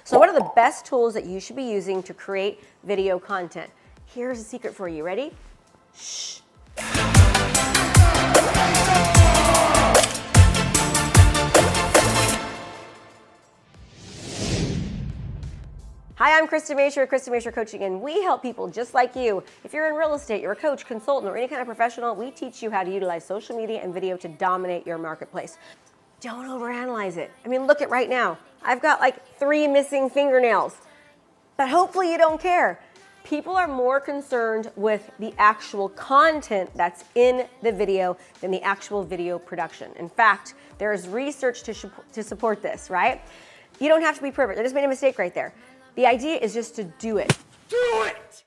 So what are the best tools that you should be using to create video content? Here's a secret for you. Ready? Shh. Hi, I'm Krista Mashore, Krista Mashore Coaching, and we help people just like you. If you're in real estate, you're a coach, consultant, or any kind of professional, we teach you how to utilize social media and video to dominate your marketplace. Don't overanalyze it. I mean, look at right now. I've got like 3 missing fingernails, but hopefully you don't care. People are more concerned with the actual content that's in the video than the actual video production. In fact, there is research to support this, right? You don't have to be perfect. I just made a mistake right there. The idea is just to do it. Do it!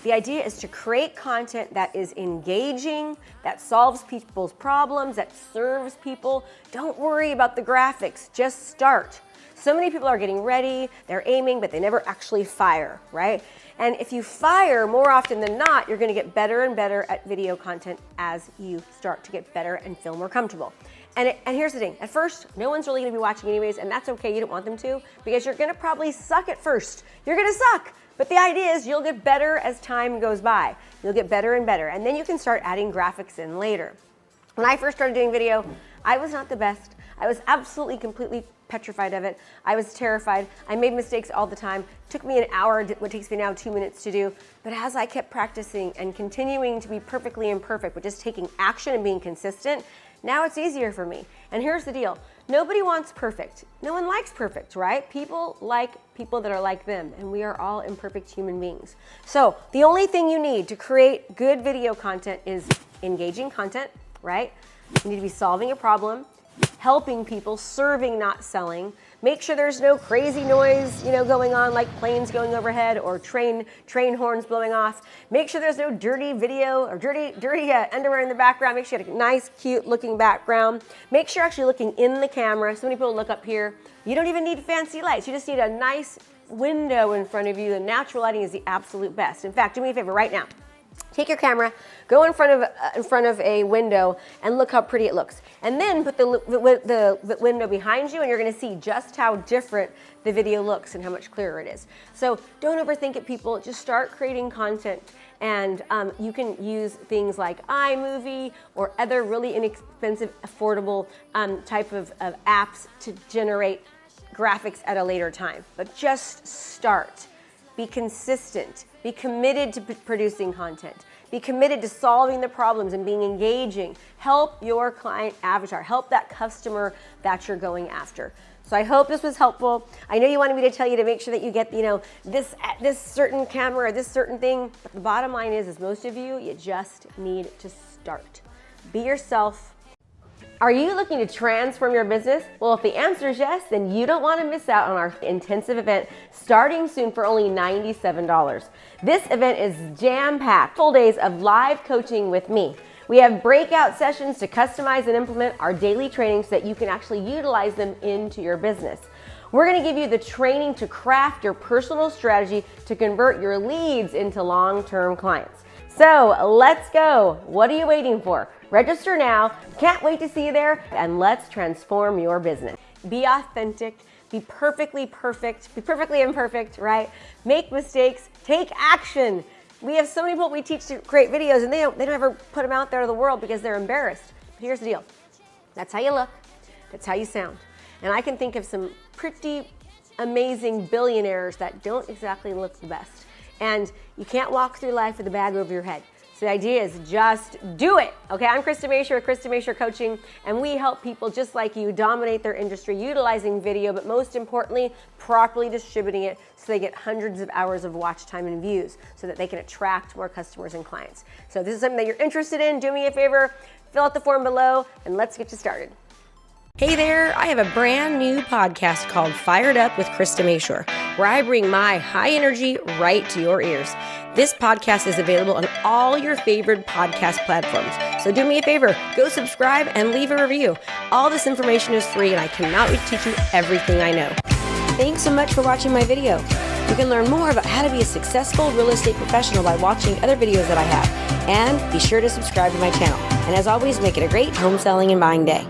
The idea is to create content that is engaging, that solves people's problems, that serves people. Don't worry about the graphics, just start. So many people are getting ready, they're aiming, but they never actually fire, right? And if you fire more often than not, you're gonna get better and better at video content as you start to get better and feel more comfortable. And here's the thing, at first, no one's really gonna be watching anyways, and that's okay, you don't want them to, because you're gonna probably suck at first. You're gonna suck, but the idea is you'll get better as time goes by. You'll get better and better, and then you can start adding graphics in later. When I first started doing video, I was not the best. I was absolutely, completely petrified of it. I was terrified. I made mistakes all the time. It took me an hour, what takes me now 2 minutes to do. But as I kept practicing and continuing to be perfectly imperfect, but just taking action and being consistent, now it's easier for me. And here's the deal. Nobody wants perfect. No one likes perfect, right? People like people that are like them, and we are all imperfect human beings. So the only thing you need to create good video content is engaging content, right? You need to be solving a problem, helping people, serving, not selling. Make sure there's no crazy noise, going on like planes going overhead or train horns blowing off. Make sure there's no dirty video or dirty underwear in the background. Make sure you have a nice, cute looking background. Make sure you're actually looking in the camera. So many people look up here. You don't even need fancy lights. You just need a nice window in front of you. The natural lighting is the absolute best. In fact, do me a favor right now. Take your camera, go in front of a window, and look how pretty it looks. And then put the window behind you, and you're going to see just how different the video looks and how much clearer it is. So don't overthink it, people. Just start creating content, and you can use things like iMovie or other really inexpensive, affordable type of apps to generate graphics at a later time. But just start. Be consistent. Be committed to producing content. Be committed to solving the problems and being engaging. Help your client avatar. Help that customer that you're going after. So I hope this was helpful. I know you wanted me to tell you to make sure that you get, this certain camera or this certain thing. But the bottom line is most of you just need to start. Be yourself. Are you looking to transform your business? Well, if the answer is yes, then you don't want to miss out on our intensive event starting soon for only $97. This event is jam-packed, full days of live coaching with me. We have breakout sessions to customize and implement our daily trainings so that you can actually utilize them into your business. We're going to give you the training to craft your personal strategy to convert your leads into long-term clients. So let's go. What are you waiting for? Register now. Can't wait to see you there, and let's transform your business. Be authentic. Be perfectly perfect. Be perfectly imperfect, right? Make mistakes. Take action. We have so many people we teach to create videos, and they don't ever put them out there to the world because they're embarrassed. But here's the deal. That's how you look. That's how you sound. And I can think of some pretty amazing billionaires that don't exactly look the best. And you can't walk through life with a bag over your head. So the idea is just do it. Okay, I'm Krista Mashore, Krista Mashore Coaching, and we help people just like you dominate their industry utilizing video, but most importantly, properly distributing it so they get hundreds of hours of watch time and views so that they can attract more customers and clients. So if this is something that you're interested in, do me a favor, fill out the form below, and let's get you started. Hey there, I have a brand new podcast called Fired Up with Krista Mashore, where I bring my high energy right to your ears. This podcast is available on all your favorite podcast platforms. So do me a favor, go subscribe and leave a review. All this information is free, and I cannot wait to teach you everything I know. Thanks so much for watching my video. You can learn more about how to be a successful real estate professional by watching other videos that I have. And be sure to subscribe to my channel. And as always, make it a great home selling and buying day.